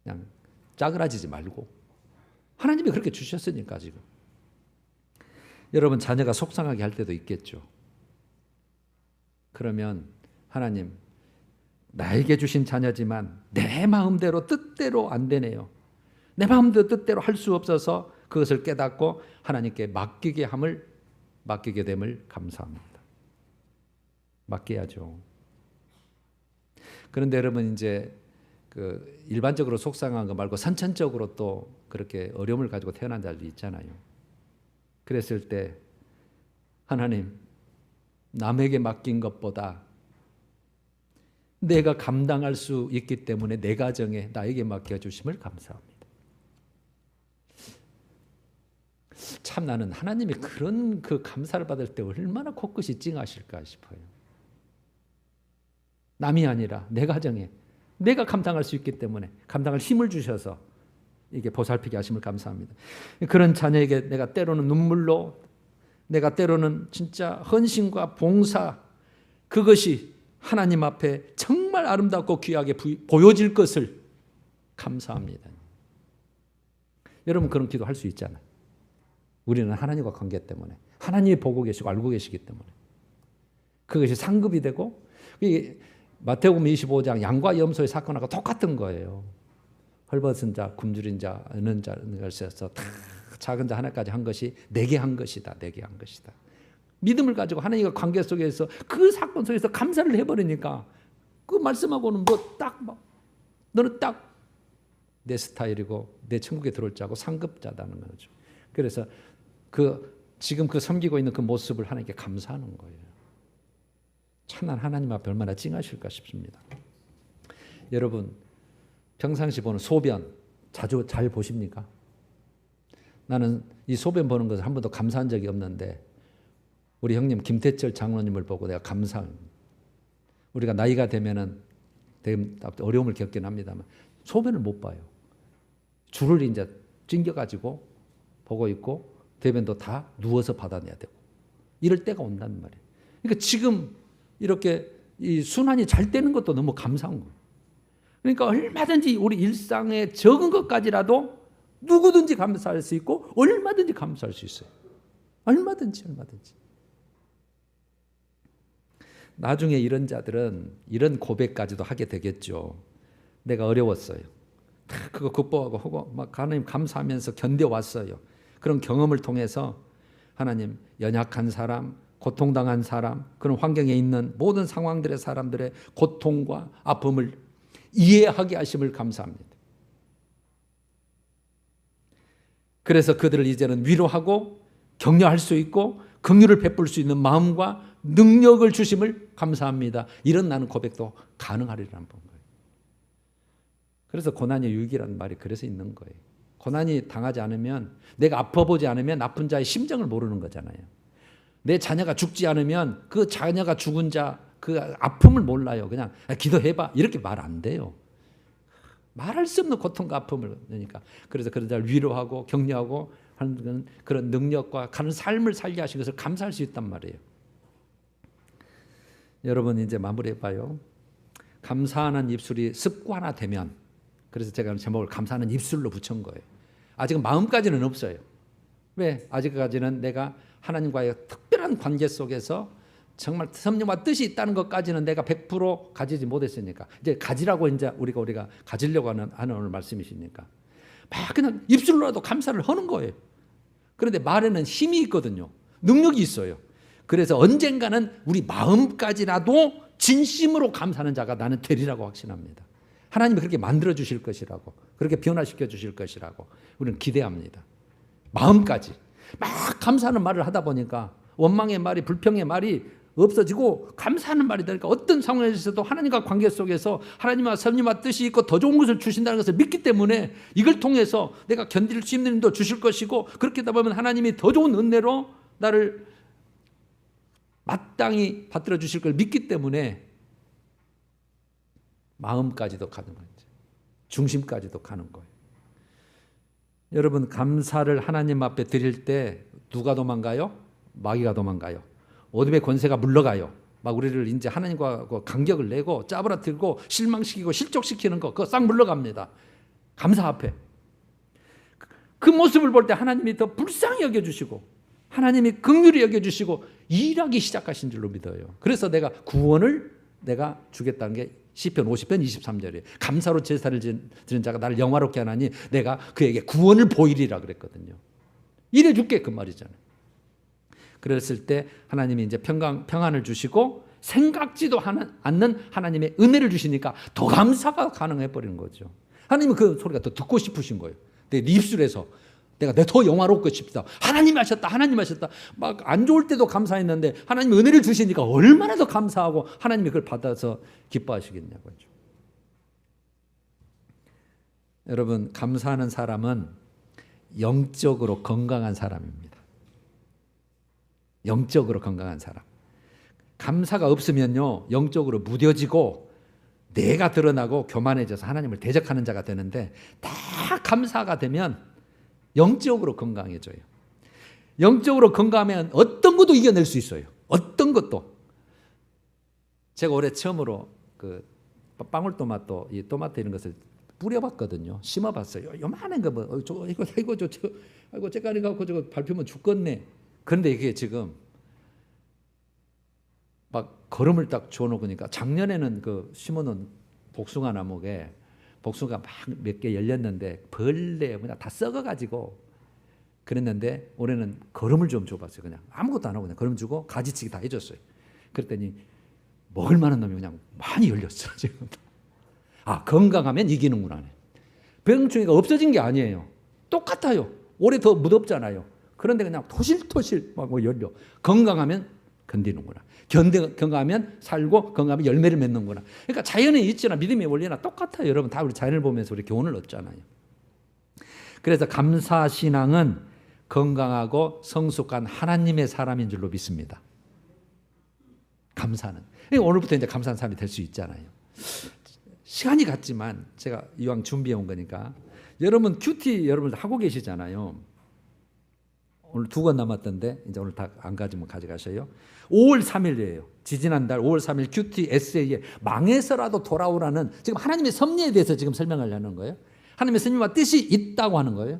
그냥 짜그라지지 말고 하나님이 그렇게 주셨으니까 지금. 여러분 자녀가 속상하게 할 때도 있겠죠. 그러면 하나님 나에게 주신 자녀지만 내 마음대로 뜻대로 안 되네요. 내 마음대로 뜻대로 할 수 없어서 그것을 깨닫고 하나님께 맡기게 됨을 감사합니다. 맡겨야죠. 그런데 여러분 이제 그 일반적으로 속상한 거 말고 선천적으로 또 그렇게 어려움을 가지고 태어난 자들이 있잖아요. 그랬을 때 하나님 남에게 맡긴 것보다 내가 감당할 수 있기 때문에 내 가정에 나에게 맡겨주심을 감사합니다. 참 나는 하나님이 그런 그 감사를 받을 때 얼마나 코끝이 찡하실까 싶어요. 남이 아니라 내 가정에 내가 감당할 수 있기 때문에 감당할 힘을 주셔서 이게 보살피게 하심을 감사합니다. 그런 자녀에게 내가 때로는 눈물로 내가 때로는 진짜 헌신과 봉사 그것이 하나님 앞에 정말 아름답고 귀하게 보여질 것을 감사합니다. 여러분 그런 기도 할 수 있잖아요. 우리는 하나님과 관계 때문에 하나님이 보고 계시고 알고 계시기 때문에 그것이 상급이 되고 마태복음 25장 양과 염소의 사건하고 똑같은 거예요. 헐벗은 자, 굶주린 자, 어는 자에서 다 작은 자 하나까지 한 것이 내게 한 것이다. 내게 한 것이다. 믿음을 가지고 하나님과 관계 속에서 그 사건 속에서 감사를 해버리니까 그 말씀하고는 너는 딱 내 스타일이고 내 천국에 들어올 자고 상급자다는 거죠. 그래서 지금 섬기고 있는 그 모습을 하나님께 감사하는 거예요. 참난 하나님 앞에 얼마나 찡하실까 싶습니다. 여러분 평상시 보는 소변 자주 잘 보십니까? 나는 이 소변 보는 것을 한 번도 감사한 적이 없는데 우리 형님 김태철 장로님을 보고 내가 감사합니다. 우리가 나이가 되면은 어려움을 겪긴 합니다만 소변을 못 봐요. 줄을 이제 찡겨가지고 보고 있고 대변도 다 누워서 받아내야 되고 이럴 때가 온다는 말이에요. 그러니까 지금 이렇게 이 순환이 잘 되는 것도 너무 감사한 거예요. 그러니까 얼마든지 우리 일상에 적은 것까지라도 누구든지 감사할 수 있고 얼마든지 감사할 수 있어요. 얼마든지. 나중에 이런 자들은 이런 고백까지도 하게 되겠죠. 내가 어려웠어요. 다 그거 극복하고 막 하나님 감사하면서 견뎌왔어요. 그런 경험을 통해서 하나님 연약한 사람, 고통당한 사람, 그런 환경에 있는 모든 상황들의 사람들의 고통과 아픔을 이해하게 하심을 감사합니다. 그래서 그들을 이제는 위로하고 격려할 수 있고 긍휼을 베풀 수 있는 마음과 능력을 주심을 감사합니다. 이런 나는 고백도 가능하리라는 거예요. 그래서 고난의 유익이라는 말이 그래서 있는 거예요. 고난이 당하지 않으면, 내가 아파보지 않으면 아픈 자의 심정을 모르는 거잖아요. 내 자녀가 죽지 않으면 그 자녀가 죽은 자 그 아픔을 몰라요. 그냥 기도해봐 이렇게 말 안 돼요. 말할 수 없는 고통과 아픔을 그러니까 그래서 그런 자를 위로하고 격려하고 하는 그런 능력과 가는 삶을 살게 하신 것을 감사할 수 있단 말이에요. 여러분 이제 마무리해봐요. 감사하는 입술이 습관화되면, 그래서 제가 제목을 감사하는 입술로 붙인 거예요. 아직은 마음까지는 없어요. 왜? 아직까지는 내가 하나님과의 특별한 관계 속에서 정말 섭리와 뜻이 있다는 것까지는 내가 100% 가지지 못했으니까 이제 가지라고 이제 우리가 가지려고 하는 오늘 말씀이시니까 막 그냥 입술로라도 감사를 하는 거예요. 그런데 말에는 힘이 있거든요. 능력이 있어요. 그래서 언젠가는 우리 마음까지라도 진심으로 감사하는 자가 나는 되리라고 확신합니다. 하나님이 그렇게 만들어 주실 것이라고, 그렇게 변화시켜 주실 것이라고 우리는 기대합니다. 마음까지 막 감사하는 말을 하다 보니까 원망의 말이, 불평의 말이 없어지고 감사하는 말이 되니까 어떤 상황에서도 하나님과 관계 속에서 하나님과 섭리와 뜻이 있고 더 좋은 것을 주신다는 것을 믿기 때문에 이걸 통해서 내가 견딜 수 있는 힘도 주실 것이고, 그렇게 하다 보면 하나님이 더 좋은 은혜로 나를 마땅히 받들어 주실 걸 믿기 때문에 마음까지도 가는 거예요. 중심까지도 가는 거예요. 여러분, 감사를 하나님 앞에 드릴 때 누가 도망가요? 마귀가 도망가요. 어둠의 권세가 물러가요. 막 우리를 이제 하나님과 간격을 내고 짜부라들고 실망시키고 실족시키는 거, 그거 싹 물러갑니다. 감사 앞에. 그 모습을 볼 때 하나님이 더 불쌍히 여겨주시고 하나님이 긍휼히 여겨주시고 일하기 시작하신 줄로 믿어요. 그래서 내가 구원을 내가 주겠다는 게 시편 50편 23절이에요. 감사로 제사를 드리는 자가 나를 영화롭게 하나니 내가 그에게 구원을 보이리라 그랬거든요. 이래 줄게 그 말이잖아요. 그랬을 때 하나님이 이제 평안을 주시고 생각지도 않는 하나님의 은혜를 주시니까 더 감사가 가능해 버리는 거죠. 하나님은 그 소리가 더 듣고 싶으신 거예요. 내 입술에서 내가 더 영화롭고 싶다. 하나님이 하셨다. 하나님이 하셨다. 막 안 좋을 때도 감사했는데 하나님이 은혜를 주시니까 얼마나 더 감사하고 하나님이 그걸 받아서 기뻐하시겠냐고요. 여러분, 감사하는 사람은 영적으로 건강한 사람입니다. 영적으로 건강한 사람. 감사가 없으면요, 영적으로 무뎌지고 내가 드러나고 교만해져서 하나님을 대적하는 자가 되는데, 다 감사가 되면 영적으로 건강해져요. 영적으로 건강하면 어떤 것도 이겨낼 수 있어요. 어떤 것도. 제가 올해 처음으로 그 방울토마토, 이 토마토 이런 것을 뿌려봤거든요. 심어봤어요. 요만한 거 뭐, 아이고 째까리 갖고 저거 밟히면 죽겠네. 그런데 이게 지금 막 거름을 딱 줘놓으니까, 작년에는 그 심어놓은 복숭아 나무에 복숭아 막 몇 개 열렸는데 벌레 그냥 다 썩어가지고 그랬는데, 올해는 거름을 좀 줘봤어요. 그냥 아무것도 안 하고 그냥 거름 주고 가지치기 다 해줬어요. 그랬더니 먹을 만한 놈이 그냥 많이 열렸어요. 지금. 아, 건강하면 이기는구나. 병충해가 없어진 게 아니에요. 똑같아요. 올해 더 무덥잖아요. 그런데 그냥 토실토실 막 열려. 건강하면 견디는구나. 건강하면 살고 건강하면 열매를 맺는구나. 그러니까 자연의 이치나 믿음의 원리나 똑같아요. 여러분, 다 우리 자연을 보면서 우리 교훈을 얻잖아요. 그래서 감사신앙은 건강하고 성숙한 하나님의 사람인 줄로 믿습니다. 감사는. 오늘부터 이제 감사한 사람이 될 수 있잖아요. 시간이 갔지만 제가 이왕 준비해 온 거니까 여러분 큐티 여러분 하고 계시잖아요. 오늘 2권 남았던데 이제 오늘 다 안 가지면 가져가셔요. 5월 3일이에요. 지지난달 5월 3일 큐티 에세이에 망해서라도 돌아오라는 지금 하나님의 섭리에 대해서 지금 설명하려는 거예요. 하나님의 섭리와 뜻이 있다고 하는 거예요.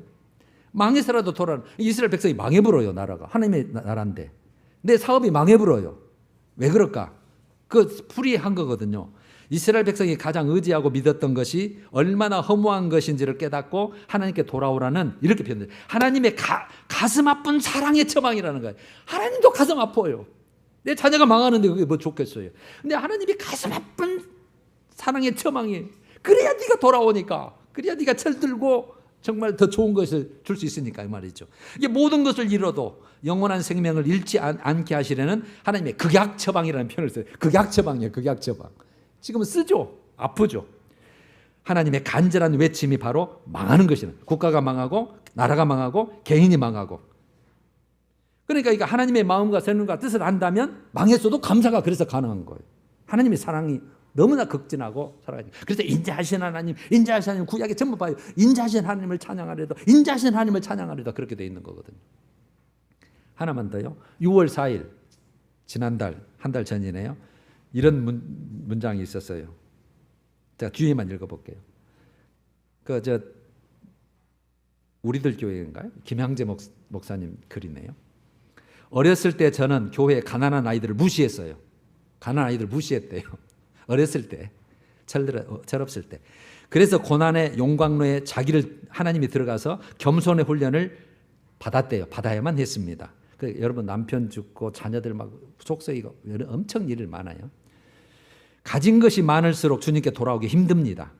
망해서라도 돌아오라. 이스라엘 백성이 망해버려요. 나라가. 하나님의 나라인데 내 사업이 망해버려요. 왜 그럴까? 그 풀이한 거거든요. 이스라엘 백성이 가장 의지하고 믿었던 것이 얼마나 허무한 것인지를 깨닫고 하나님께 돌아오라는 이렇게 표현돼요. 하나님의 가슴 아픈 사랑의 처방이라는 거예요. 하나님도 가슴 아파요. 내 자녀가 망하는데 그게 뭐 좋겠어요. 근데 하나님이 가슴 아픈 사랑의 처방이에요. 그래야 네가 돌아오니까. 그래야 네가 철들고 정말 더 좋은 것을 줄 수 있으니까 이 말이죠. 이게 모든 것을 잃어도 영원한 생명을 잃지 않게 하시려는 하나님의 극약 처방이라는 표현을 써요. 극약 처방이에요. 극약 처방. 지금은 쓰죠. 아프죠. 하나님의 간절한 외침이 바로 망하는 것이는 국가가 망하고 나라가 망하고 개인이 망하고. 그러니까 이거 하나님의 마음과 생각과 뜻을 안다면 망했어도 감사가 그래서 가능한 거예요. 하나님의 사랑이 너무나 극진하고 살아가니까. 그래서 인자하신 하나님, 인자하신 하나님 구약에 전부 봐요. 인자하신 하나님을 찬양하려다, 인자하신 하나님을 찬양하려다 그렇게 돼 있는 거거든요. 하나만 더요. 6월 4일 지난달 한 달 전이네요. 이런 문장이 있었어요. 제가 뒤에만 읽어볼게요. 우리들 교회인가요? 김향재 목사님 글이네요. 어렸을 때 저는 교회에 가난한 아이들을 무시했어요. 가난한 아이들을 무시했대요. 어렸을 때, 철없을 때. 그래서 고난의 용광로에 자기를 하나님이 들어가서 겸손의 훈련을 받았대요. 받아야만 했습니다. 여러분 남편 죽고 자녀들 막 속썩이고 엄청 일이 많아요. 가진 것이 많을수록 주님께 돌아오기 힘듭니다.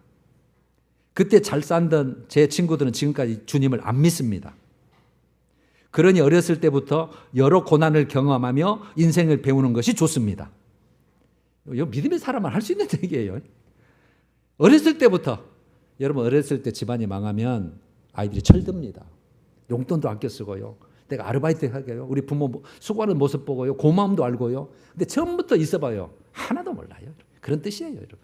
그때 잘 살던 제 친구들은 지금까지 주님을 안 믿습니다. 그러니 어렸을 때부터 여러 고난을 경험하며 인생을 배우는 것이 좋습니다. 이거 믿음의 사람만 할 수 있는 얘기예요. 어렸을 때부터. 여러분 어렸을 때 집안이 망하면 아이들이 철듭니다. 용돈도 아껴 쓰고요. 내가 아르바이트 하게요. 우리 부모 수고하는 모습 보고요. 고마움도 알고요. 근데 처음부터 있어봐요. 하나도 몰라요. 그런 뜻이에요, 여러분.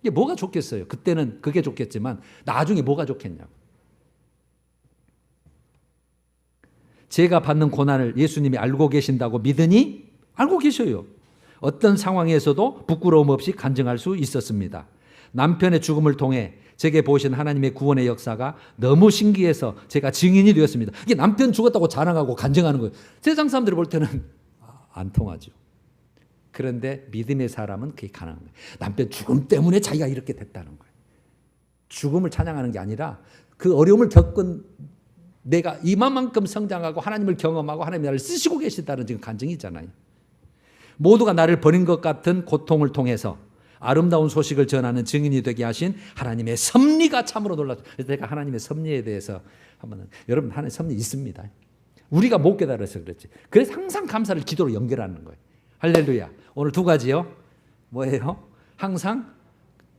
이게 뭐가 좋겠어요? 그때는 그게 좋겠지만 나중에 뭐가 좋겠냐고. 제가 받는 고난을 예수님이 알고 계신다고 믿으니 알고 계셔요. 어떤 상황에서도 부끄러움 없이 간증할 수 있었습니다. 남편의 죽음을 통해 제게 보이신 하나님의 구원의 역사가 너무 신기해서 제가 증인이 되었습니다. 이게 남편 죽었다고 자랑하고 간증하는 거예요. 세상 사람들이 볼 때는 안 통하죠. 그런데 믿음의 사람은 그게 가능한 거예요. 남편 죽음 때문에 자기가 이렇게 됐다는 거예요. 죽음을 찬양하는 게 아니라 그 어려움을 겪은 내가 이만큼 성장하고 하나님을 경험하고 하나님이 나를 쓰시고 계시다는 지금 간증이잖아요. 모두가 나를 버린 것 같은 고통을 통해서 아름다운 소식을 전하는 증인이 되게 하신 하나님의 섭리가 참으로 놀랐어요. 그래서 제가 하나님의 섭리에 대해서 한번 여러분 하나님의 섭리 있습니다. 우리가 못 깨달아서 그렇지. 그래서 항상 감사를 기도로 연결하는 거예요. 할렐루야. 오늘 2가지요. 뭐예요? 항상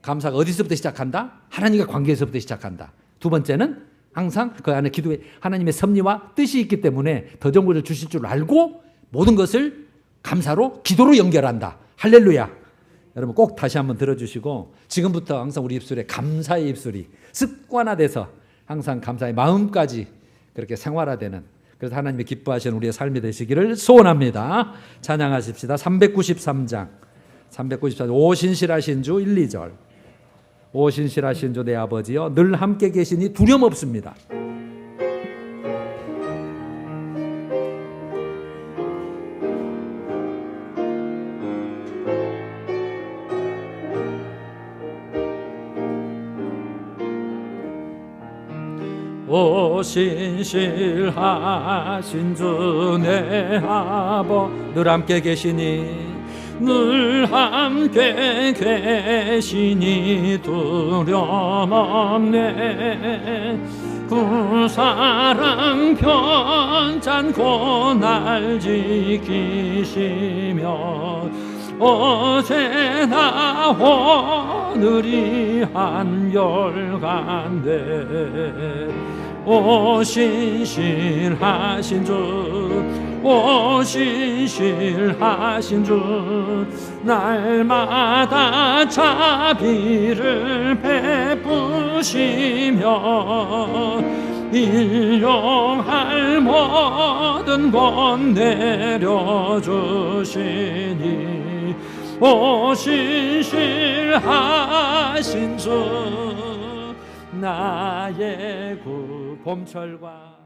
감사가 어디서부터 시작한다? 하나님과 관계에서부터 시작한다. 2번째는 항상 그 안에 기도에 하나님의 섭리와 뜻이 있기 때문에 더 좋은 것을 주실 줄 알고 모든 것을 감사로 기도로 연결한다. 할렐루야. 여러분 꼭 다시 한번 들어주시고 지금부터 항상 우리 입술에 감사의 입술이 습관화돼서 항상 감사의 마음까지 그렇게 생활화되는, 그래서 하나님이 기뻐하시는 우리의 삶이 되시기를 소원합니다. 찬양하십시다. 393장 394장 오신실하신 주 1, 2절. 오신실하신 주 내 아버지여 늘 함께 계시니 두려움 없습니다. 오신실하신 주 내 아버 늘 함께 계시니 늘 함께 계시니 두려움 없네. 그 사랑 편찮고 날 지키시며 어제나 오늘이 한결간데 오신실하신 주 오신실하신 주 날마다 자비를 베푸시며 일용할 모든 것 내려주시니 오신실하신 주 나의 구 봄철과